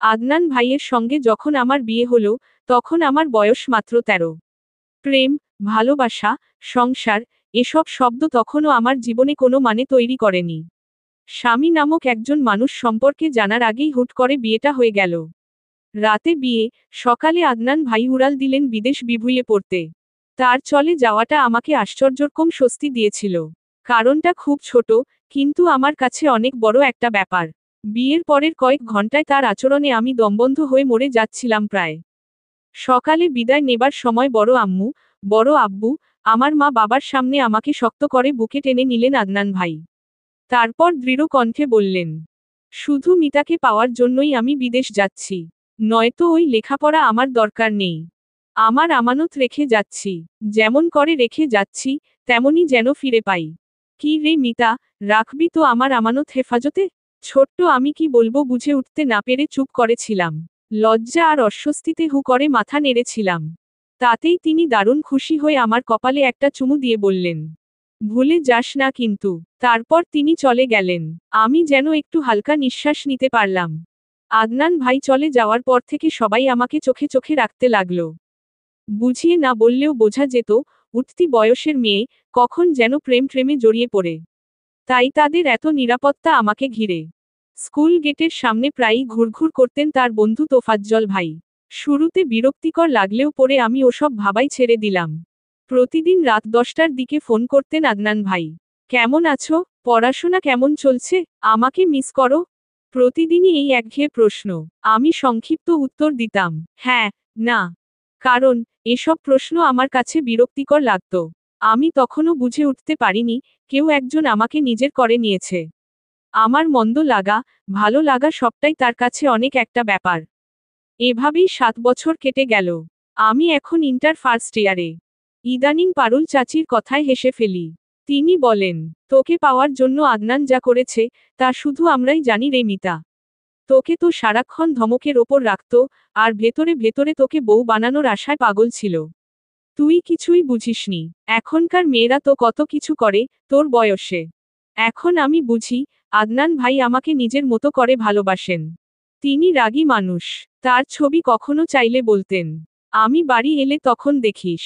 আদনান ভাইয়ের সঙ্গে যখন আমার বিয়ে হলো, তখন আমার বয়স মাত্র 13। প্রেম, ভালোবাসা, সংসার, এসব শব্দ তখনও আমার জীবনে কোনো মানে তৈরি করেনি। স্বামী নামক একজন মানুষ সম্পর্কে জানার আগেই হুট করে বিয়েটা হয়ে গেল। রাতে বিয়ে, সকালে আদনান ভাই উড়াল দিলেন বিদেশ বিভুঁইয়ে পড়তে। তার চলে যাওয়াটা আমাকে আশ্চর্যরকম স্বস্তি দিয়েছিল। কারণটা খুব ছোট, কিন্তু আমার কাছে অনেক বড় একটা ব্যাপার। বিয়ের পরের কয়েক ঘন্টায় তার আচরণে আমি দমবন্ধ হয়ে মরে যাচ্ছিলাম প্রায়। সকালে বিদায় নেবার সময় বড় আম্মু, বড় আব্বু, আমার মা বাবার সামনে আমাকে শক্ত করে বুকে টেনে নিলেন আদনান ভাই। তারপর দৃঢ় কণ্ঠে বললেন, শুধু মিতাকে পাওয়ার জন্যই আমি বিদেশ যাচ্ছি। নয়তো ওই লেখাপড়া আমার দরকার নেই। আমার আমানত রেখে যাচ্ছি। যেমন করে রেখে যাচ্ছি, তেমনই যেন ফিরে পাই। কি রে মিতা, রাখবি তো আমার আমানত হেফাজতে? ছোট্ট আমি কি বলবো বুঝে উঠতে না পেরে চুপ করেছিলাম। লজ্জা আর অস্বস্তিতে হু করে মাথা নেড়েছিলাম। তাতেই তিনি দারুণ খুশি হয়ে আমার কপালে একটা চুমু দিয়ে বললেন, ভুলে যাস না কিন্তু। তারপর তিনি চলে গেলেন। আমি যেন একটু হালকা নিঃশ্বাস নিতে পারলাম। আদনান ভাই চলে যাওয়ার পর থেকে সবাই আমাকে চোখে চোখে রাখতে লাগলো। বুঝিয়ে না বললেও বোঝা যেত, উঠতি বয়সের মেয়ে, কখন যেন প্রেমে জড়িয়ে পড়ে। তাই তাদের এত নিরাপত্তা আমাকে ঘিরে। স্কুল গেটের সামনে প্রায়ই ঘুরঘুর করতেন তার বন্ধু তোফাজ্জল ভাই। শুরুতে বিরক্তিকর লাগলেও পরে আমি ওসব ভাবাই ছেড়ে দিলাম। প্রতিদিন রাত 10টার দিকে ফোন করতেন আদনান ভাই। কেমন আছো? পড়াশোনা কেমন চলছে? আমাকে মিস করো? প্রতিদিনই এই একঘেয়ে প্রশ্ন। আমি সংক্ষিপ্ত উত্তর দিতাম, হ্যাঁ, না। কারণ, এসব প্রশ্ন আমার কাছে বিরক্তিকর লাগত। আমি তখনও বুঝে উঠতে পারিনি, কেউ একজন আমাকে নিজের করে নিয়েছে। আমার মন্দ লাগা, ভালো লাগা সবটাই তার কাছে অনেক একটা ব্যাপার। এভাবেই 7 বছর কেটে গেল। আমি এখন ইন্টার ফার্স্ট ইয়ারে। ইদানিং পারুল চাচির কথায় হেসে ফেলি। তিনি বলেন, তোকে পাওয়ার জন্য আদনান যা করেছে, তা শুধু আমরাই জানি রে মিতা। তোকে তো সারাক্ষণ ধমকের ওপর রাখত, আর ভেতরে ভেতরে তোকে বউ বানানোর আশায় পাগল ছিল। তুই কিছুই বুঝিসনি। এখনকার মেয়েরা তো কত কিছু করে, তোর বয়সে। এখন আমি বুঝি, আদনান ভাই আমাকে নিজের মতো করে ভালোবাসেন। তিনি রাগী মানুষ। তার ছবি কখনো চাইলে বলতেন, আমি বাড়ি এলে তখন দেখিস।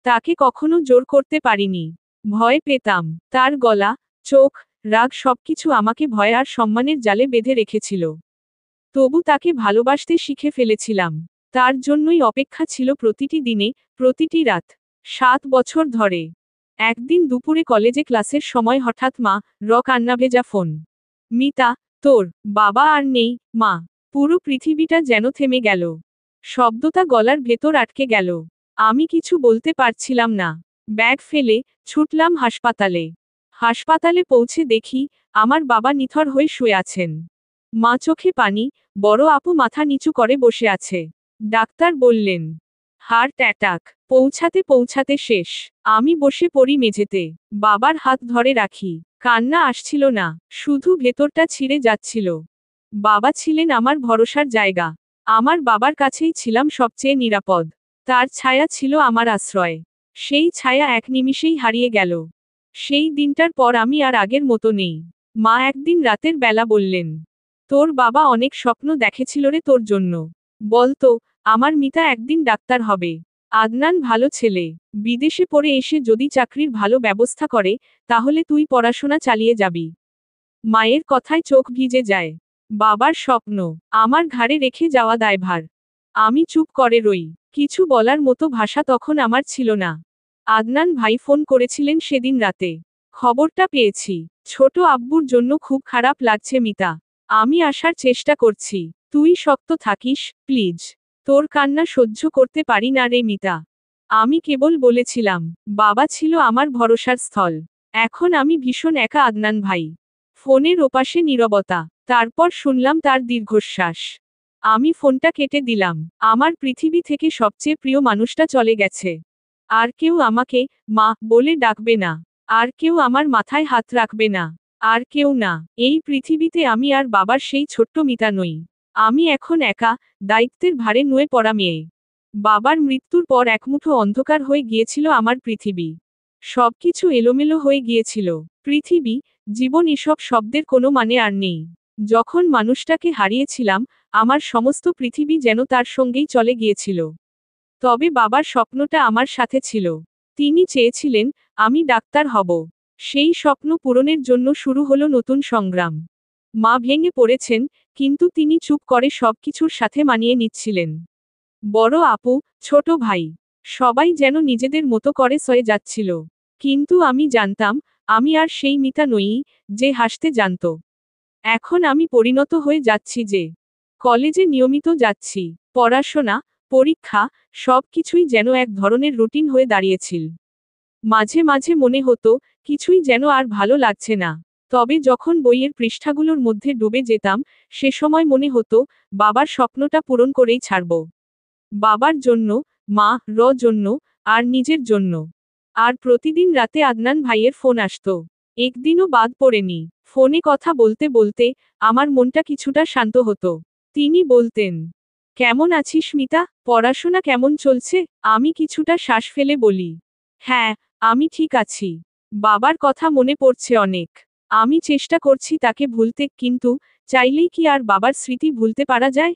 তাকে কখনো জোর করতে পারিনি। ভয় পেতাম। তার গলা, চোখ, রাগ সবকিছু আমাকে ভয় আর সম্মানের জালে বেঁধে রেখেছিল। তবু তাকে ভালোবাসতে শিখে ফেলেছিলাম। তার জন্যই অপেক্ষা ছিল প্রতিটি দিনে, প্রতিটি রাত। 7 বছর ধরে। একদিন দুপুরে কলেজে ক্লাসের সময় হঠাৎ মা, কান্নাভেজা ফোন। মিতা, তোর বাবা আর নেই, মা। পুরো পৃথিবীটা যেন থেমে গেল। শব্দটা গলার ভেতর আটকে গেল। আমি কিছু বলতে পারছিলাম না। ব্যাগ ফেলে, ছুটলাম হাসপাতালে। হাসপাতালে পৌঁছে দেখি, আমার বাবা নিথর হয়ে শুয়ে আছেন। মা চোখে পানি, বড় আপু মাথা নিচু করে বসে আছে। ডাক্তার বললেন, হার্ট অ্যাটাক। পৌঁছাতে পৌঁছাতে শেষ। আমি বসে পড়ি মেঝেতে। বাবার হাত ধরে রাখি। কান্না আসছিল না, শুধু ভেতরটা ছিঁড়ে যাচ্ছিল। বাবা ছিলেন আমার ভরসার জায়গা। আমার বাবার কাছেই ছিলাম সবচেয়ে নিরাপদ। তার ছায়া ছিল আমার আশ্রয়। সেই ছায়া এক নিমিষেই হারিয়ে গেল। সেই দিনটার পর আমি আর আগের মতো নেই। মা একদিন রাতের বেলা বললেন, তোর বাবা অনেক স্বপ্ন দেখেছিল রে তোর জন্য। বলতো, আমার মিতা একদিন ডাক্তার হবে। আদনান ভালো ছেলে। বিদেশে পড়ে এসে যদি চাকরির ভালো ব্যবস্থা করে, তাহলে তুই পড়াশোনা চালিয়ে যাবি। মায়ের কথায় চোখ ভিজে যায়। বাবার স্বপ্ন, আমার ঘাড়ে রেখে যাওয়া দায়ভার। আমি চুপ করে রই। কিছু বলার মতো ভাষা তখন আমার ছিল না। আদনান ভাই ফোন করেছিলেন সেদিন রাতে। খবরটা পেয়েছি। ছোট আব্বুর জন্য খুব খারাপ লাগছে মিতা। আমি আসার চেষ্টা করছি। তুই শক্ত থাকিস, প্লিজ। তোর কান্না সহ্য করতে পারি না রে মিতা। আমি কেবল বলেছিলাম, বাবা ছিল আমার ভরসার স্থল। এখন আমি ভীষণ একা আদনান ভাই। ফোনের ওপাশে নীরবতা। তারপর শুনলাম তার দীর্ঘশ্বাস। আমি ফোনটা কেটে দিলাম। আমার পৃথিবী থেকে সবচেয়ে প্রিয় মানুষটা চলে গেছে। আর কেউ আমাকে মা বলে ডাকবে না। আর কেউ আমার মাথায় হাত রাখবে না। আর কেউ না। এই পৃথিবীতে আমি আর বাবার সেই ছোট্ট মিতা নই। আমি এখন একা, দায়িত্বের ভারে নুয়ে পড়া মেয়ে। বাবার মৃত্যুর পর একমুঠো অন্ধকার হয়ে গিয়েছিল আমার পৃথিবী। সবকিছু এলোমেলো হয়ে গিয়েছিল। পৃথিবী, জীবন এসব শব্দের কোনো মানে আর নেই। যখন মানুষটাকে হারিয়েছিলাম, আমার সমস্ত পৃথিবী যেন তার সঙ্গেই চলে গিয়েছিল। তবে বাবার স্বপ্নটা আমার সাথে ছিল। তিনি চেয়েছিলেন আমি ডাক্তার হব। সেই স্বপ্ন পূরণের জন্য শুরু হলো নতুন সংগ্রাম। মা ভেঙে পড়েছেন, কিন্তু তিনি চুপ করে সবকিছুর সাথে মানিয়ে নিচ্ছিলেন। বড় আপু, ছোট ভাই, সবাই যেন নিজেদের মতো করে সয়ে যাচ্ছিল। কিন্তু আমি জানতাম, আমি আর সেই মিতা নই, যে হাসতে জানত। এখন আমি পরিণত হয়ে যাচ্ছি যে কলেজে নিয়মিত যাচ্ছি। পড়াশোনা, পরীক্ষা, সবকিছুই যেন এক ধরনের রুটিন হয়ে দাঁড়িয়েছিল। মাঝে মাঝে মনে হতো, কিছুই যেন আর ভালো লাগছে না। তবে যখন বইয়ের পৃষ্ঠাগুলোর মধ্যে ডুবে যেতাম, সে সময় মনে হতো, বাবার স্বপ্নটা পূরণ করেই ছাড়ব। বাবার জন্য, মা র জন্য, আর নিজের জন্য। আর প্রতিদিন রাতে আদনান ভাইয়ের ফোন আসতো। একদিনও বাদ পড়েনি। ফোনে কথা বলতে বলতে আমার মনটা কিছুটা শান্ত হতো। তিনি বলতেন, কেমন আছিস মিতা, পড়াশোনা কেমন চলছে? আমি কিছুটা শ্বাস ফেলে বলি, হ্যাঁ, আমি ঠিক আছি। বাবার কথা মনে পড়ছে অনেক। আমি চেষ্টা করছি তাকে ভুলতে, কিন্তু চাইলেই কি আর বাবার স্মৃতি ভুলতে পারা যায়?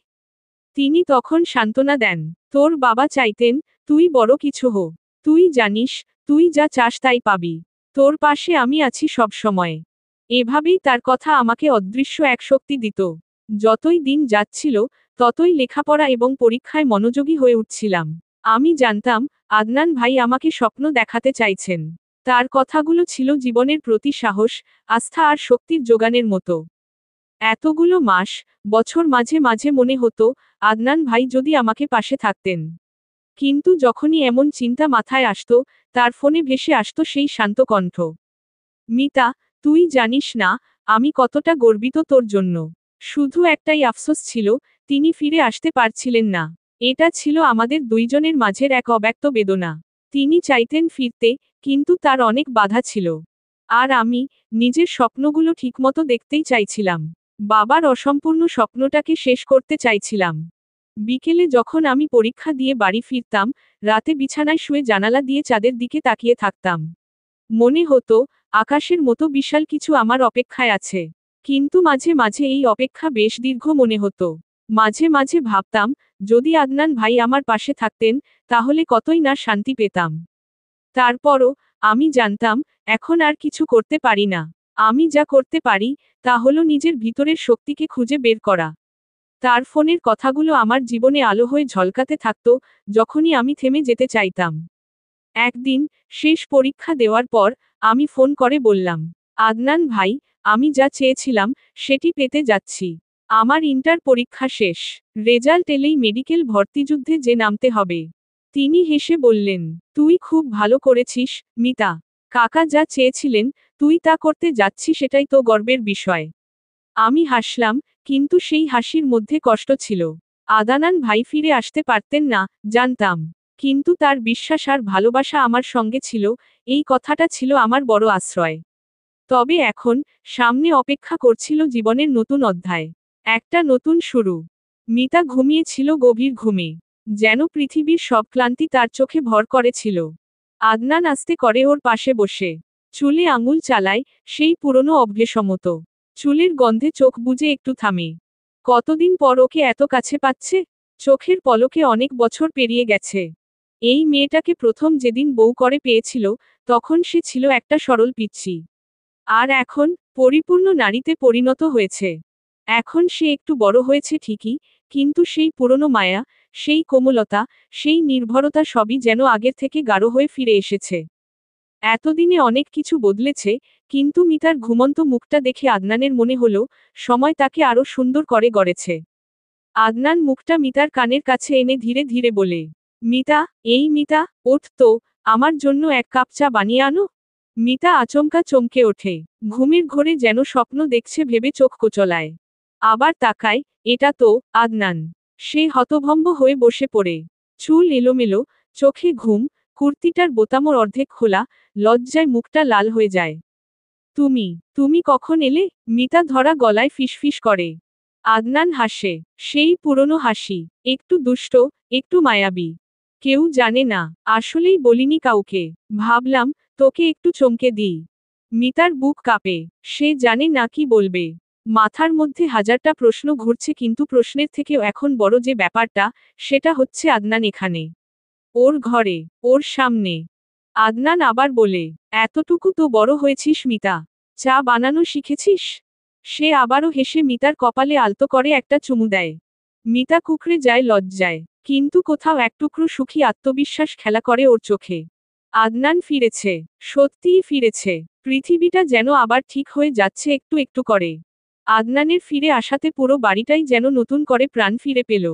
তিনি তখন সান্ত্বনা দেন, তোর বাবা চাইতেন তুই বড় কিছু হো। তুই জানিস, তুই যা চাস তাই পাবি। তোর পাশে আমি আছি সব সময়। এভাবেই তার কথা আমাকে অদৃশ্য এক শক্তি দিত। যতই দিন যাচ্ছিল, ততই লেখাপড়া এবং পরীক্ষায় মনোযোগী হয়ে উঠছিলাম। আমি জানতাম, আদনান ভাই আমাকে স্বপ্ন দেখাতে চাইছেন। তার কথাগুলো ছিল জীবনের প্রতি সাহস, আস্থা আর শক্তির যোগানের মতো। এতগুলো মাস, বছর মাঝে মাঝে মনে হতো, আদনান ভাই যদি আমাকে পাশে থাকতেন। কিন্তু যখনই এমন চিন্তা মাথায় আসতো, তার ফোনে ভেসে আসতো সেই শান্ত কণ্ঠ। মিতা, তুই জানিস না, আমি কতটা গর্বিত তোর জন্য। শুধু একটাই আফসোস ছিল, তিনি ফিরে আসতে পারছিলেন না। এটা ছিল আমাদের দুইজনের মাঝের এক অব্যক্ত বেদনা। তিনি চাইতেন ফিরতে, কিন্তু তার অনেক বাধা ছিল। আর আমি, নিজের স্বপ্নগুলো ঠিকমতো দেখতেই চাইছিলাম। বাবার অসম্পূর্ণ স্বপ্নটাকে শেষ করতে চাইছিলাম। বিকেলে যখন আমি পরীক্ষা দিয়ে বাড়ি ফিরতাম, রাতে বিছানায় শুয়ে জানালা দিয়ে চাঁদের দিকে তাকিয়ে থাকতাম। মনে হতো, আকাশের মতো বিশাল কিছু আমার অপেক্ষায় আছে। কিন্তু মাঝে মাঝে এই অপেক্ষা বেশ দীর্ঘ মনে হতো। মাঝে মাঝে ভাবতাম, যদি আদনান ভাই আমার পাশে থাকতেন, তাহলে কতই না শান্তি পেতাম। তারপরও, আমি জানতাম, এখন আর কিছু করতে পারি না। আমি যা করতে পারি, তা হলো নিজের ভিতরের শক্তিকে খুঁজে বের করা। তার ফোনের কথাগুলো আমার জীবনে আলো হয়ে ঝলকাতে থাকত, যখনই আমি থেমে যেতে চাইতাম। একদিন, শেষ পরীক্ষা দেওয়ার পর, আমি ফোন করে বললাম, আদনান ভাই, আমি যা চেয়েছিলাম, সেটি পেতে যাচ্ছি। আমার ইন্টার পরীক্ষা শেষ। রেজাল্ট এলেই মেডিকেল ভর্তিযুদ্ধে যে নামতে হবে। তিনি হেসে বললেন, তুই খুব ভালো করেছিস, মিতা। কাকা যা চেয়েছিলেন, তুই তা করতে যাচ্ছিস, সেটাই তো গর্বের বিষয়। আমি হাসলাম, কিন্তু সেই হাসির মধ্যে কষ্ট ছিল। আদনান ভাই ফিরে আসতে পারতেন না, জানতাম। কিন্তু তার বিশ্বাস আর ভালোবাসা আমার সঙ্গে ছিল, এই কথাটা ছিল আমার বড় আশ্রয়। তবে এখন, সামনে অপেক্ষা করছিল জীবনের নতুন অধ্যায়। একটা নতুন শুরু। মিতা ঘুমিয়েছিল গভীর ঘুমে। যেন পৃথিবীর সব ক্লান্তি তার চোখে ভর করেছিল। আদনান আস্তে করে ওর পাশে বসে চুলে আঙুল চালায়, সেই পুরনো অভ্যেসমত। চুলের গন্ধে চোখ বুজে একটু থামে। কতদিন পর ওকে এত কাছে পাচ্ছে? চোখের পলকে অনেক বছর পেরিয়ে গেছে। এই মেয়েটাকে প্রথম যেদিন বউ করে পেয়েছিল, তখন সে ছিল একটা সরল পিচ্চি। আর এখন, পরিপূর্ণ নারীতে পরিণত হয়েছে। এখন সে একটু বড় হয়েছে ঠিকই, কিন্তু সেই পুরনো মায়া, সেই কোমলতা, সেই নির্ভরতা সবই যেন আগের থেকে গাঢ় হয়ে ফিরে এসেছে। এতদিনে অনেক কিছু বদলেছে, কিন্তু মিতার ঘুমন্ত মুখটা দেখে আদনানের মনে হলো, সময় তাকে আরো সুন্দর করে গড়েছে। আদনান মুখটা মিতার কানের কাছে এনে ধীরে ধীরে বলে, মিতা, এই মিতা, ওঠ তো, আমার জন্য এক কাপ চা বানিয়ে আনো। মিতা আচমকা চমকে ওঠে। ঘুমের ঘোরে যেন স্বপ্ন দেখছে ভেবে চোখ কোচলায়। আবার তাকায়, এটা তো আদনান। সে হতভম্ব হয়ে বসে পড়ে। চুল এলোমেলো, চোখে ঘুম, কুর্তিটার বোতামও অর্ধেক খোলা, লজ্জায় মুখটা লাল হয়ে যায়। তুমি, তুমি কখন এলে? মিতা ধরা গলায় ফিসফিস করে। আদনান হাসে, সেই পুরনো হাসি, একটু দুষ্ট, একটু মায়াবী। কেউ জানে না, আসলেই বলিনি কাউকে। ভাবলাম, তোকে একটু চমকে দিই। মিতার বুক কাঁপে, সে জানে না কি বলবে। মাথার মধ্যে হাজারটা প্রশ্ন ঘুরছে, কিন্তু প্রশ্নের থেকেও এখন বড় যে ব্যাপারটা, সেটা হচ্ছে আদনান এখানে, ওর ঘরে, ওর সামনে। আদনান আবার বলে, এতটুকু তো বড় হয়েছিস মিতা, চা বানানো শিখেছিস? সে আবারও হেসে মিতার কপালে আলতো করে একটা চুমু দেয়। মিতা কুকড়ে যায় লজ্জায়, কিন্তু কোথাও এক টুকরো সুখী আত্মবিশ্বাস খেলা করে ওর চোখে। আদনান ফিরেছে, সত্যিই ফিরেছে। পৃথিবীটা যেন আবার ঠিক হয়ে যাচ্ছে একটু একটু করে। আদনানের ফিরে আসাতে পুরো বাড়িটাই যেন নতুন করে প্রাণ ফিরে পেল।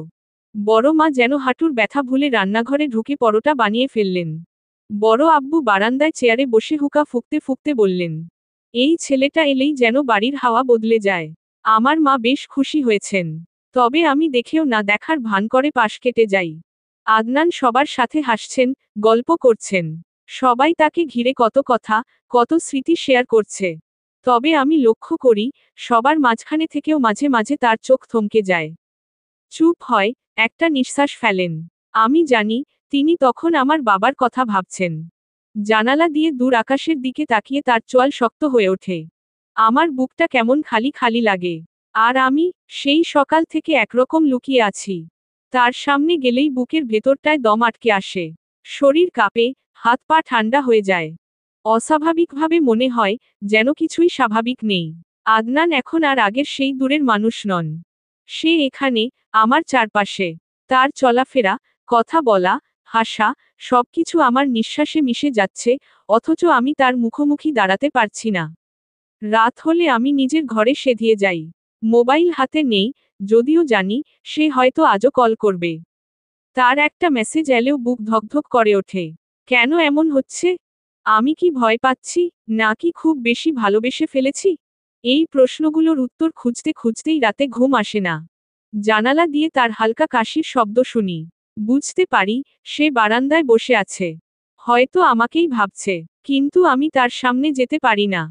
বড় মা যেন হাঁটুর ব্যথা ভুলে রান্নাঘরে ঢুকে পরোটা বানিয়ে ফেললেন। বড় আব্বু বারান্দায় চেয়ারে বসে হুকা ফুঁকতে ফুঁকতে বললেন, এই ছেলেটা এলেই যেন বাড়ির হাওয়া বদলে যায়। আমার মা বেশ খুশি হয়েছেন। তবে আমি দেখেও না দেখার ভান করে পাশ কেটে যাই। আদনান সবার সাথে হাসছেন, গল্প করছেন। সবাই তাকে ঘিরে কত কথা, কত স্মৃতি শেয়ার করছে। তবে আমি লক্ষ্য করি, সবার মাঝখানে থেকেও মাঝে মাঝে তার চোখ থমকে যায়। চুপ হয়, একটা নিঃশ্বাস ফেলেন। আমি জানি, তিনি তখন আমার বাবার কথা ভাবছেন। জানালা দিয়ে দূর আকাশের দিকে তাকিয়ে তার চোয়াল শক্ত হয়ে ওঠে। আমার বুকটা কেমন খালি খালি লাগে। আর আমি, সেই সকাল থেকে একরকম লুকিয়ে আছি। তার সামনে গেলেই বুকের ভেতরটায় দম আটকে আসে। শরীর কাঁপে, হাত পা ঠান্ডা হয়ে যায়। অস্বাভাবিকভাবে মনে হয়, যেন কিছুই স্বাভাবিক নেই। আদনান এখন আর আগের সেই দূরের মানুষ নন। সে এখানে, আমার চারপাশে। তার চলাফেরা, কথা বলা, হাসা, সবকিছু আমার নিঃশ্বাসে মিশে যাচ্ছে, অথচ আমি তার মুখোমুখি দাঁড়াতে পারছি না। রাত হলে আমি নিজের ঘরে সেধিয়ে যাই। মোবাইল হাতে নেই, যদিও জানি, সে হয়তো আজও কল করবে। তার একটা মেসেজ এলেও বুক ধকধক করে ওঠে। কেন এমন হচ্ছে? আমি কি ভয় পাচ্ছি, নাকি খুব বেশি ভালোবেসে ফেলেছি? এই প্রশ্নগুলোর উত্তর খুঁজতে খুঁজতেই রাতে ঘুম আসে না। জানালা দিয়ে তার হালকা কাশির শব্দ শুনি। বুঝতে পারি, সে বারান্দায় বসে আছে। হয়তো আমাকেই ভাবছে, কিন্তু আমি তার সামনে যেতে পারি না।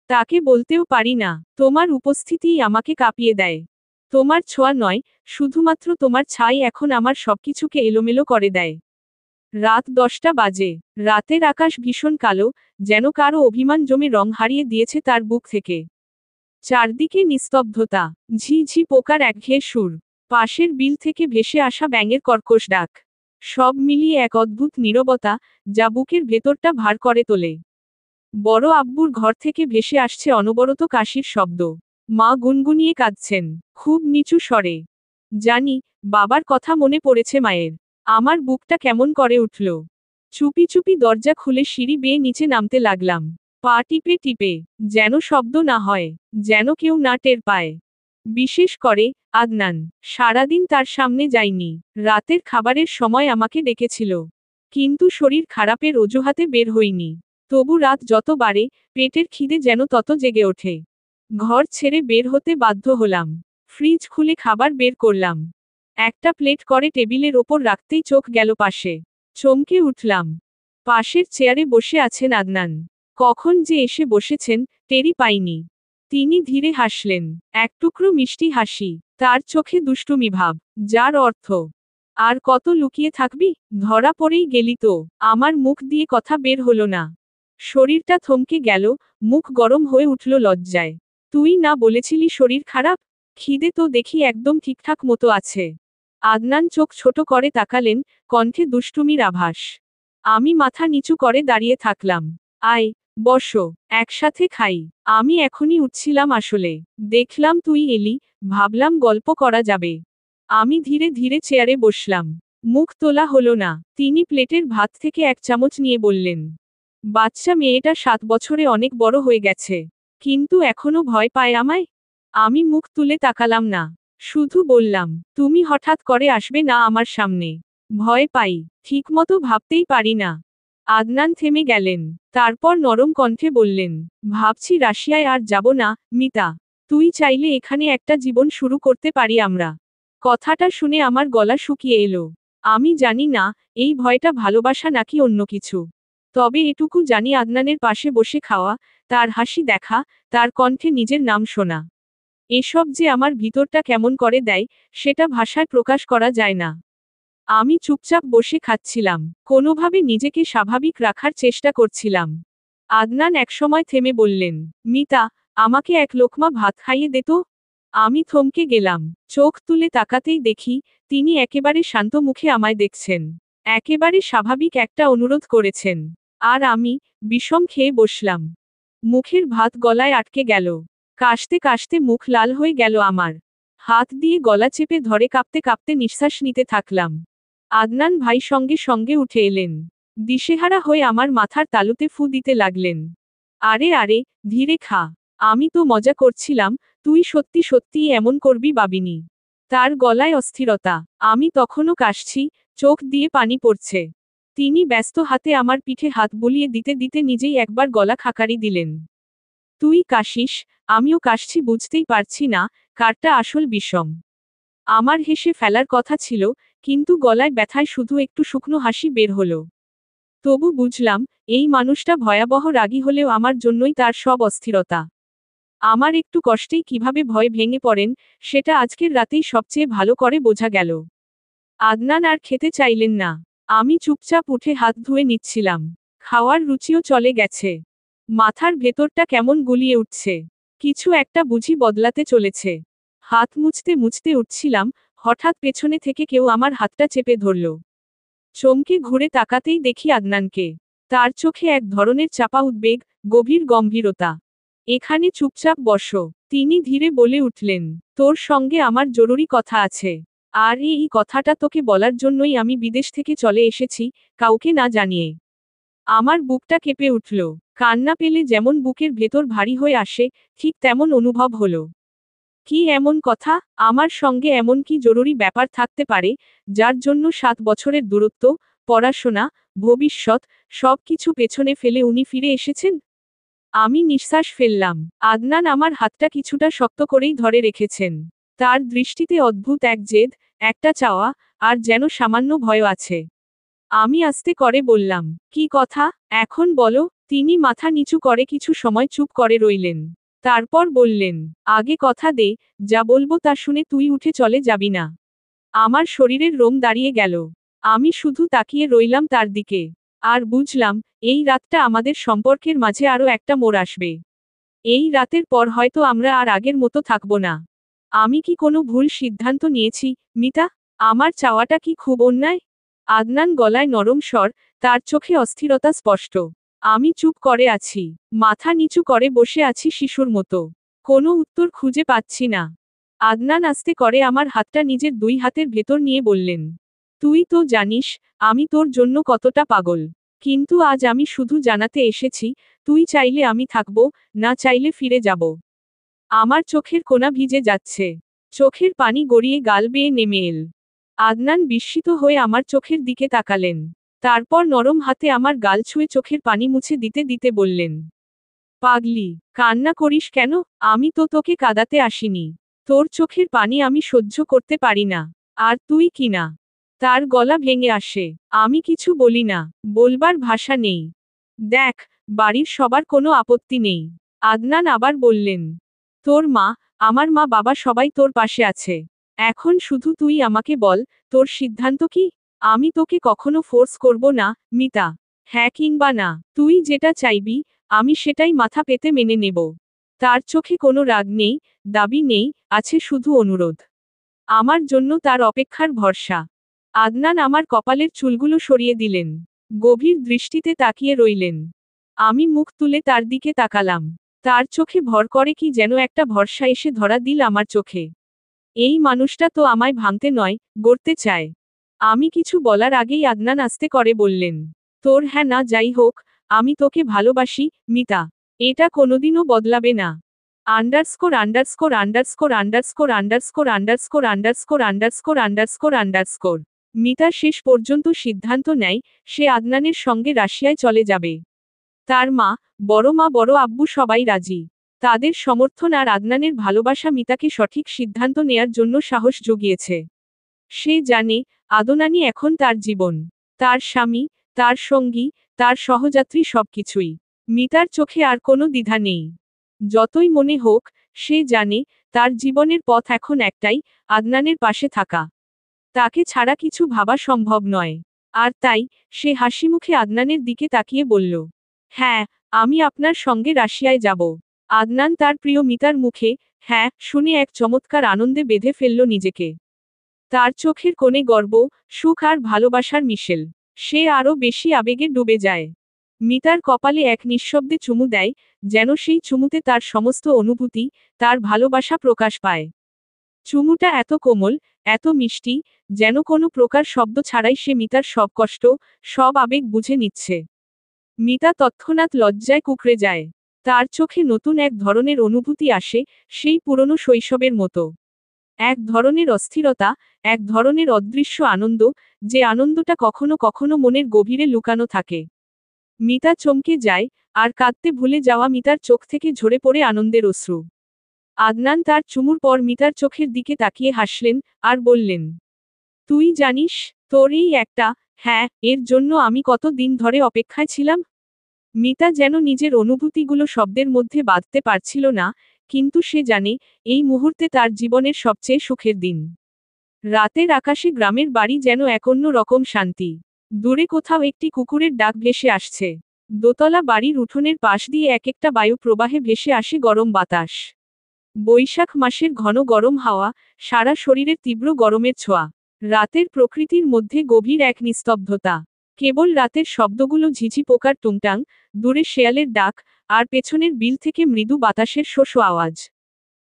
তাকে বলতেও পারি না, তোমার উপস্থিতিই আমাকে কাঁপিয়ে দেয়। তোমার ছোঁয়া নয়, শুধুমাত্র তোমার ছাই এখন আমার সবকিছুকে এলোমেলো করে দেয়। রাত 10টা বাজে। রাতের আকাশ ভীষণ কালো, যেন কারো অভিমান জমে রং হারিয়ে দিয়েছে তার বুক থেকে। চারদিকে নিস্তব্ধতা, ঝিঝি পোকার একঘেয়ে সুর, পাশের বিল থেকে ভেসে আসা ব্যাঙের কর্কশ ডাক। সব মিলিয়ে এক অদ্ভুত নীরবতা, যা বুকের ভেতরটা ভার করে তোলে। বড় আব্বুর ঘর থেকে ভেসে আসছে অনবরত কাশির শব্দ। মা গুনগুনিয়ে কাঁদছেন, খুব নিচু স্বরে। জানি, বাবার কথা মনে পড়েছে মায়ের। আমার বুকটা কেমন করে উঠল। চুপি চুপি দরজা খুলে সিঁড়ি বেয়ে নিচে নামতে লাগলাম। পা টিপে টিপে, যেন শব্দ না হয়, যেন কেউ না টের পায়। বিশেষ করে, আদনান। সারাদিন তার সামনে যাইনি। রাতের খাবারের সময় আমাকে ডেকেছিল। কিন্তু শরীর খারাপের অজুহাতে বের হইনি। তবু রাত যত বাড়ে, পেটের খিদে যেন তত জেগে ওঠে। ঘর ছেড়ে বের হতে বাধ্য হলাম। ফ্রিজ খুলে খাবার বের করলাম। একটা প্লেট করে টেবিলের ওপর রাখতেই চোখ গেল পাশে। চমকে উঠলাম। পাশের চেয়ারে বসে আছেন আদনান। কখন যে এসে বসেছেন, টেরই পাইনি। তিনি ধীরে হাসলেন, এক টুকরো মিষ্টি হাসি। তার চোখে দুষ্টুমি ভাব, যার অর্থ, আর কত লুকিয়ে থাকবি? ধরা পড়েই গেলি তো। আমার মুখ দিয়ে কথা বের হলো না। শরীরটা থমকে গেল, মুখ গরম হয়ে উঠল লজ্জায়। তুই না বলেছিলি শরীর খারাপ? খিদে তো দেখি একদম ঠিকঠাক মতো আছে। আদনান চোখ ছোট করে তাকালেন, কণ্ঠে দুষ্টুমির আভাস। আমি মাথা নিচু করে দাঁড়িয়ে থাকলাম। আয়, বসো, একসাথে খাই। আমি এখনই উঠছিলাম আসলে। দেখলাম তুই এলি, ভাবলাম গল্প করা যাবে। আমি ধীরে ধীরে চেয়ারে বসলাম। মুখ তোলা হলো না। তিনি প্লেটের ভাত থেকে এক চামচ নিয়ে বললেন, বাচ্চা মেয়েটা 7 বছরে অনেক বড় হয়ে গেছে। কিন্তু এখনো ভয় পায় আমায়? আমি মুখ তুলে তাকালাম না। শুধু বললাম, তুমি হঠাৎ করে আসবে না আমার সামনে। ভয় পাই, ঠিকমতো ভাবতেই পারি না। আদনান থেমে গেলেন। তারপর নরম কণ্ঠে বললেন, ভাবছি রাশিয়ায় আর যাব না, মিতা। তুই চাইলে এখানে একটা জীবন শুরু করতে পারি আমরা। কথাটা শুনে আমার গলা শুকিয়ে এলো। আমি জানি না, এই ভয়টা ভালোবাসা নাকি অন্য কিছু। তবে এটুকু জানি আদনানের পাশে বসে খাওয়া, তার হাসি দেখা, তার কণ্ঠে নিজের নাম শোনা, এসব যে আমার ভিতরটা কেমন করে দেয়, সেটা ভাষায় প্রকাশ করা যায় না। আমি চুপচাপ বসে খাচ্ছিলাম, কোনোভাবে নিজেকে স্বাভাবিক রাখার চেষ্টা করছিলাম। আদনান একসময় থেমে বললেন, মিতা, আমাকে এক লোকমা ভাত খাইয়ে দে তো। আমি থমকে গেলাম। চোখ তুলে তাকাতেই দেখি, তিনি একেবারে শান্ত মুখে আমায় দেখছেন। একেবারে স্বাভাবিক একটা অনুরোধ করেছেন। আর আমি বিষম খেয়ে বসলাম। মুখের ভাত গলায় আটকে গেল। কাশতে কাশতে মুখ লাল হয়ে গেল আমার। হাত দিয়ে গলা চেপে ধরে কাঁপতে কাঁপতে নিঃশ্বাস নিতে থাকলাম। আদনান ভাই সঙ্গে সঙ্গে উঠে এলেন। দিশেহারা হয়ে আমার মাথার তালুতে ফু দিতে লাগলেন। আরে আরে, ধীরে খা। আমি তো মজা করছিলাম, তুই সত্যি সত্যিই এমন করবি ভাবিনি। তার গলায় অস্থিরতা। আমি তখনও কাশছি, চোখ দিয়ে পানি পড়ছে। তিনি ব্যস্ত হাতে আমার পিঠে হাত বুলিয়ে দিতে দিতে নিজেই একবার গলা খাকারি দিলেন। তুই কাশিস, আমিও কাশছি, বুঝতেই পারছি না কারটা আসল বিষম। আমার হেসে ফেলার কথা ছিল, কিন্তু গলায় ব্যথায় শুধু একটু শুকনো হাসি বের হলো। তবু বুঝলাম, এই মানুষটা ভয়াবহ রাগী হলেও আমার জন্যই তার সব অস্থিরতা। আমার একটু কষ্টেই কিভাবে ভয় ভেঙে পড়েন, সেটা আজকের রাতেই সবচেয়ে ভালো করে বোঝা গেল। আদনান আর খেতে চাইলেন না। আমি চুপচাপ উঠে হাত ধুয়ে নিচ্ছিলাম। খাওয়ার রুচিও চলে গেছে। মাথার ভেতরটা কেমন গুলিয়ে উঠছে। কিছু একটা বুঝি বদলাতে চলেছে। হাত মুছতে মুছতে উঠছিলাম, হঠাৎ পেছনে থেকে কেউ আমার হাতটা চেপে ধরল। চমকে ঘুরে তাকাতেই দেখি আদনানকে। তার চোখে এক ধরনের চাপা উদ্বেগ, গভীর গম্ভীরতা। এখানে চুপচাপ বসো, তিনি ধীরে বলে উঠলেন। তোর সঙ্গে আমার জরুরি কথা আছে। আর এই কথাটা তোকে বলার জন্যই আমি বিদেশ থেকে চলে এসেছি, কাউকে না জানিয়ে। আমার বুকটা কেঁপে উঠল। কান্না পেলে যেমন বুকের ভেতর ভারী হয়ে আসে, ঠিক তেমন অনুভব হলো। কি এমন কথা? আমার সঙ্গে এমন কি জরুরি ব্যাপার থাকতে পারে, যার জন্য 7 বছরের দূরত্ব, পড়াশোনা, ভবিষ্যৎ, সব কিছু পেছনে ফেলে উনি ফিরে এসেছেন? আমি নিঃশ্বাস ফেললাম। আদনান আমার হাতটা কিছুটা শক্ত করেই ধরে রেখেছেন। তার দৃষ্টিতে অদ্ভুত এক জেদ, একটা চাওয়া, আর যেন সামান্য ভয় আছে। আমি আস্তে করে বললাম, কি কথা, এখন বলো। তিনি মাথা নিচু করে কিছু সময় চুপ করে রইলেন। তারপর বললেন, আগে কথা দে, যা বলবো তা শুনে তুই উঠে চলে যাবি না। আমার শরীরের রোম দাঁড়িয়ে গেল। আমি শুধু তাকিয়ে রইলাম তার দিকে। আর বুঝলাম, এই রাতটা আমাদের সম্পর্কের মাঝে আরও একটা মোড় আসবে। এই রাতের পর হয়তো আমরা আর আগের মতো থাকব না। আমি কি কোনো ভুল সিদ্ধান্ত নিয়েছি, মিতা? আমার চাওয়াটা কি খুব অন্যায়? আদনান গলায় নরম স্বর, তার চোখে অস্থিরতা স্পষ্ট। আমি চুপ করে আছি। মাথা নিচু করে বসে আছি শিশুর মতো। কোনো উত্তর খুঁজে পাচ্ছি না। আদনান আস্তে করে আমার হাতটা নিজের 2 হাতের ভেতর নিয়ে বললেন, তুই তো জানিস, আমি তোর জন্য কতটা পাগল। কিন্তু আজ আমি শুধু জানাতে এসেছি, তুই চাইলে আমি থাকব, না চাইলে ফিরে যাব। আমার চোখের কোণা ভিজে যাচ্ছে। চোখের পানি গড়িয়ে গাল বেয়ে নেমে এল। আদনান বিস্মিত হয়ে আমার চোখের দিকে তাকালেন। তারপর নরম হাতে আমার গাল ছুঁয়ে চোখের পানি মুছে দিতে দিতে বললেন, পাগলি, কান্না করিস কেন? আমি তো তোকে কাঁদাতে আসিনি। তোর চোখের পানি আমি সহ্য করতে পারি না। আর তুই কি না? তার গলা ভেঙে আসে। আমি কিছু বলি না, বলবার ভাষা নেই। দেখ, বাড়ির সবার কোনো আপত্তি নেই। আদনান আবার বললেন, তোর মা, আমার মা বাবা সবাই তোর পাশে আছে। এখন শুধু তুই আমাকে বল, তোর সিদ্ধান্ত কি? আমি তোকে কখনো ফোর্স করব না, মিতা। হ্যাঁ কিংবা না, তুই যেটা চাইবি, আমি সেটাই মাথা পেতে মেনে নেব। তার চোখে কোনো রাগ নেই, দাবি নেই, আছে শুধু অনুরোধ। আমার জন্য তার অপেক্ষার ভরসা। আদনান আমার কপালের চুলগুলো সরিয়ে দিলেন। গভীর দৃষ্টিতে তাকিয়ে রইলেন। আমি মুখ তুলে তার দিকে তাকালাম। তার চোখে ভর করে কি যেন একটা ভরসা এসে ধরা দিল আমার চোখে। এই মানুষটা তো আমায় ভাঙতে নয়, গড়তে চায়। আমি কিছু বলার আগেই আদনান আস্তে করে বললেন, তোর হ্যাঁ না যাই হোক, আমি তোকে ভালোবাসি, মিতা। এটা কোনোদিনও বদলাবে না। Underscore underscore underscore underscore underscore underscore underscore underscore underscore underscore. Mita শেষ পর্যন্ত সিদ্ধান্ত নেয়, সে আদনানের সঙ্গে রাশিয়ায় চলে যাবে। তার মা, বড় আব্বু সবাই রাজি। তাদের সমর্থন আর আদনানের ভালোবাসা মিতাকে সঠিক সিদ্ধান্ত নেয়ার জন্য সাহস জুগিয়েছে। সে জানে, আদনানি এখন তার জীবন। তার স্বামী, তার সঙ্গী, তার সহযাত্রী সবকিছুই। মিতার চোখে আর কোনো দ্বিধা নেই। যতই মনে হোক, সে জানে, তার জীবনের পথ এখন একটাই, আদনানের পাশে থাকা। তাকে ছাড়া কিছু ভাবা সম্ভব নয়। আর তাই, সে হাসিমুখে আদনানের দিকে তাকিয়ে বলল, হ্যাঁ, আমি আপনার সঙ্গে রাশিয়ায় যাব। আদনান তার প্রিয় মিতার মুখে হ্যাঁ শুনে এক চমৎকার আনন্দে বেঁধে ফেলল নিজেকে। তার চোখের কোণে গর্ব, সুখ আর ভালোবাসার মিশেল। সে আরও বেশি আবেগে ডুবে যায়। মিতার কপালে এক নিঃশব্দে চুমু দেয়, যেন সেই চুমুতে তার সমস্ত অনুভূতি, তার ভালোবাসা প্রকাশ পায়। চুমুটা এত কোমল, এত মিষ্টি, যেন কোনো প্রকার শব্দ ছাড়াই সে মিতার সব কষ্ট, সব আবেগ বুঝে নিচ্ছে। মিতা তৎক্ষণাৎ লজ্জায় কুঁকড়ে যায়। তার চোখে নতুন এক ধরনের অনুভূতি আসে, সেই পুরনো শৈশবের মতো। এক ধরনের অস্থিরতা, এক ধরনের অদৃশ্য আনন্দ, যে আনন্দটা কখনো কখনো মনের গভীরে লুকানো থাকে। মিতা চমকে যায়, আর কাঁদতে ভুলে যাওয়া মিতার চোখ থেকে ঝরে পড়ে আনন্দের অশ্রু। আদনান তার চুমুর পর মিতার চোখের দিকে তাকিয়ে হাসলেন, আর বললেন, তুই জানিস, তোর এই একটা হ্যাঁ এর জন্য আমি কত দিন ধরে অপেক্ষায় ছিলাম। মিতা যেন নিজের অনুভূতিগুলো শব্দের মধ্যে বাঁধতে পারছিল না, কিন্তু সে জানে, এই মুহূর্তে তার জীবনের সবচেয়ে সুখের দিন। রাতের আকাশে গ্রামের বাড়ি যেন এক অন্য রকম শান্তি। দূরে কোথাও একটি কুকুরের ডাক ভেসে আসছে। দোতলা বাড়ির উঠোনের পাশ দিয়ে এক একটা বায়ু প্রবাহে ভেসে আসে গরম বাতাস। বৈশাখ মাসের ঘন গরম হাওয়া, সারা শরীরের তীব্র গরমের ছোঁয়া। রাতের প্রকৃতির মধ্যে গভীর এক নিস্তব্ধতা। কেবল রাতের শব্দগুলো ঝিঝি পোকার টুংটাং, দূরে শেয়ালের ডাক, আর পেছনের বিল থেকে মৃদু বাতাসের শোষো আওয়াজ।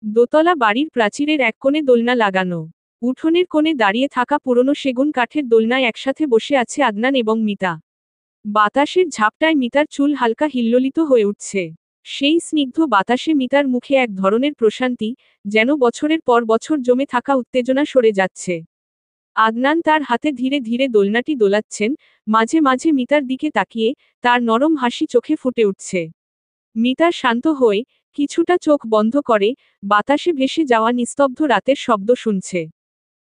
দোতলা বাড়ির প্রাচীরের এক কোণে দোলনা লাগানো। উঠোনের কোণে দাঁড়িয়ে থাকা পুরনো সেগুন কাঠের দোলনায় একসাথে বসে আছে আদনান এবং মিতা। বাতাসের ঝাপটায় মিতার চুল হালকা হিল্লোলিত হয়ে উঠছে। সেই স্নিগ্ধ বাতাসে মিতার মুখে এক ধরনের প্রশান্তি, যেন বছরের পর বছর জমে থাকা উত্তেজনা সরে যাচ্ছে। আদনান তার হাতে ধীরে ধীরে দোলনাটি দোলাচ্ছেন, মাঝে মাঝে মিতার দিকে তাকিয়ে, তার নরম হাসি চোখে ফুটে উঠছে। মিতা শান্ত হয়ে, কিছুটা চোখ বন্ধ করে, বাতাসে ভেসে যাওয়া নিস্তব্ধ রাতের শব্দ শুনছে।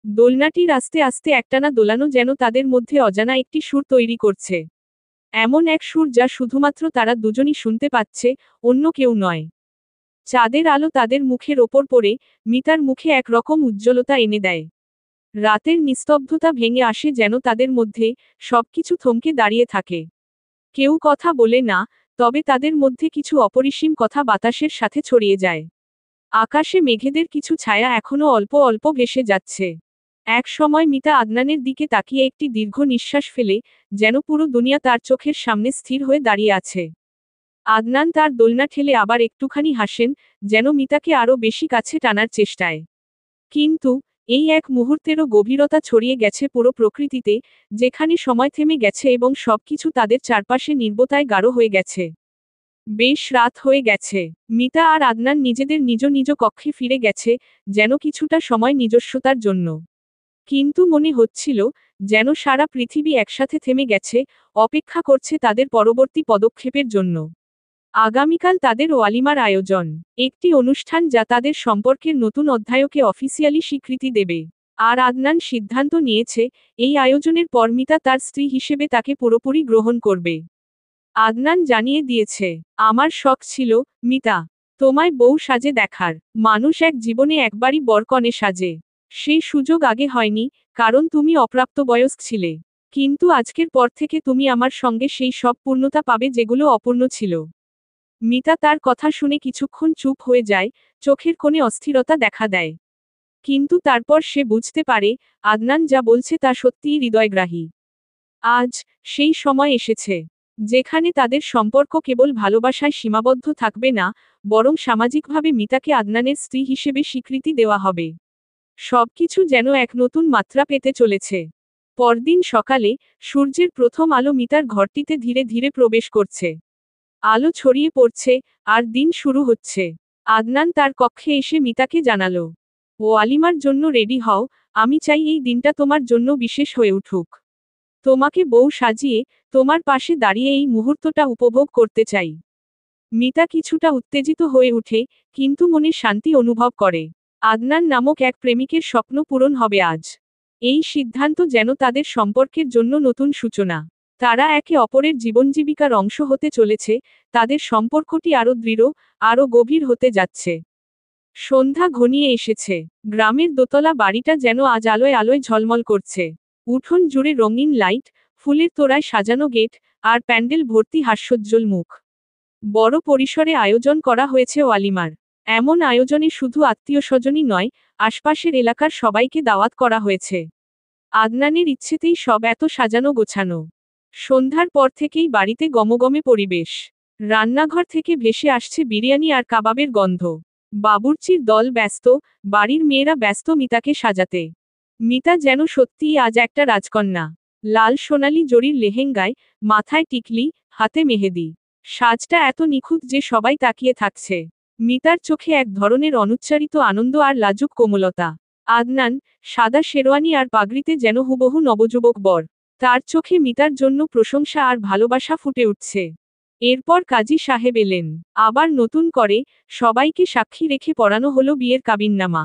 দোলনাটির আস্তে আস্তে একটানা দোলানো যেন তাদের মধ্যে অজানা একটি সুর তৈরি করছে। এমন এক সুর যা শুধুমাত্র তারা দুজনই শুনতে পাচ্ছে, অন্য কেউ নয়। চাঁদের আলো তাদের মুখের ওপর পড়ে, মিতার মুখে একরকম উজ্জ্বলতা এনে দেয়। রাতের নিস্তব্ধতা ভেঙে আসে যেন তাদের মধ্যে, সবকিছু থমকে দাঁড়িয়ে থাকে। কেউ কথা বলে না, তবে তাদের মধ্যে কিছু অপরিসীম কথা বাতাসের সাথে ছড়িয়ে যায়। আকাশে মেঘেদের কিছু ছায়া এখনো অল্প অল্প ভেসে যাচ্ছে। এক সময় মিতা আদনানের দিকে তাকিয়ে একটি দীর্ঘ নিঃশ্বাস ফেলে, যেন পুরো দুনিয়া তার চোখের সামনে স্থির হয়ে দাঁড়িয়ে আছে। আদনান তার দোলনা ঠেলে আবার একটুখানি হাসেন, যেন মিতাকে আরও বেশি কাছে টানার চেষ্টায়। কিন্তু এই এক মুহূর্তেরও গভীরতা ছড়িয়ে গেছে পুরো প্রকৃতিতে, যেখানে সময় থেমে গেছে এবং সবকিছু তাদের চারপাশে নির্বতায় গাঢ় হয়ে গেছে। বেশ রাত হয়ে গেছে। মিতা আর আদনান নিজেদের নিজ নিজ কক্ষে ফিরে গেছে, যেন কিছুটা সময় নিজস্বতার জন্য। কিন্তু মনে হচ্ছিল, যেন সারা পৃথিবী একসাথে থেমে গেছে, অপেক্ষা করছে তাদের পরবর্তী পদক্ষেপের জন্য। আগামীকাল তাদের ওয়ালিমার আয়োজন। একটি অনুষ্ঠান যা তাদের সম্পর্কের নতুন অধ্যায়কে অফিসিয়ালি স্বীকৃতি দেবে। আর আদনান সিদ্ধান্ত নিয়েছে, এই আয়োজনের পর মিতা তার স্ত্রী হিসেবে তাকে পুরোপুরি গ্রহণ করবে। আদনান জানিয়ে দিয়েছে, আমার শখ ছিল, মিতা, তোমায় বউ সাজে দেখার। মানুষ এক জীবনে একবারই বরকনে সাজে। সেই সুযোগ আগে হয়নি, কারণ তুমি অপ্রাপ্তবয়স্ক ছিলে। কিন্তু আজকের পর থেকে তুমি আমার সঙ্গে সেই সব পূর্ণতা পাবে যেগুলো অপূর্ণ ছিল। মিতা তার কথা শুনে কিছুক্ষণ চুপ হয়ে যায়, চোখের কোণে অস্থিরতা দেখা দেয়। কিন্তু তারপর সে বুঝতে পারে, আদনান যা বলছে তা সত্যিই হৃদয়গ্রাহী। আজ সেই সময় এসেছে, যেখানে তাদের সম্পর্ক কেবল ভালোবাসায় সীমাবদ্ধ থাকবে না, বরং সামাজিকভাবে মিতাকে আদনানের স্ত্রী হিসেবে স্বীকৃতি দেওয়া হবে। সবকিছু যেন এক নতুন মাত্রা পেতে চলেছে। পরদিন সকালে, সূর্যের প্রথম আলো মিতার ঘরটিতে ধীরে ধীরে প্রবেশ করছে। আলো ছড়িয়ে পড়ছে, আর দিন শুরু হচ্ছে। আদনান তার কক্ষে এসে মিতাকে জানালো, ও আলিমার জন্য রেডি হও, আমি চাই এই দিনটা তোমার জন্য বিশেষ হয়ে উঠুক। তোমাকে বউ সাজিয়ে, তোমার পাশে দাঁড়িয়ে এই মুহূর্তটা উপভোগ করতে চাই। মিতা কিছুটা উত্তেজিত হয়ে উঠে, কিন্তু মনে শান্তি অনুভব করে। আদনান নামক এক প্রেমিকের স্বপ্ন পূরণ হবে আজ। এই সিদ্ধান্ত যেন তাদের সম্পর্কের জন্য নতুন সূচনা। তারা একে অপরের জীবনজীবিকার অংশ হতে চলেছে, তাদের সম্পর্কটি আরও দৃঢ়, আরও গভীর হতে যাচ্ছে। সন্ধ্যা ঘনিয়ে এসেছে। গ্রামের দোতলা বাড়িটা যেন আজ আলোয় আলোয় ঝলমল করছে। উঠোন জুড়ে রঙিন লাইট, ফুলের তোড়ায় সাজানো গেট, আর প্যান্ডেল ভর্তি হাস্যোজ্জ্বল মুখ। বড় পরিসরে আয়োজন করা হয়েছে ওয়ালিমার। এমন আয়োজনে শুধু আত্মীয় স্বজনই নয়, আশপাশের এলাকার সবাইকে দাওয়াত করা হয়েছে। আদনানের ইচ্ছেতেই সব এত সাজানো গোছানো। সন্ধ্যার পর থেকেই বাড়িতে গমগমে পরিবেশ। রান্নাঘর থেকে ভেসে আসছে বিরিয়ানি আর কাবাবের গন্ধ। বাবুর্চির দল ব্যস্ত, বাড়ির মেয়েরা ব্যস্ত মিতাকে সাজাতে। মিতা যেন সত্যিই আজ একটা রাজকন্যা। লাল সোনালি জরির লেহেঙ্গায়, মাথায় টিকলি, হাতে মেহেদি। সাজটা এত নিখুঁত যে সবাই তাকিয়ে থাকছে। মিতার চোখে এক ধরনের অনুচ্চারিত আনন্দ আর লাজুক কোমলতা। আদনান, সাদা শেরওয়ানি আর পাগড়িতে যেন হুবহু নবযুবক বর। তার চোখে মিতার জন্য প্রশংসা আর ভালোবাসা ফুটে উঠছে। এরপর কাজী সাহেব এলেন। আবার নতুন করে সবাইকে সাক্ষী রেখে পড়ানো হলো বিয়ের কাবিননামা।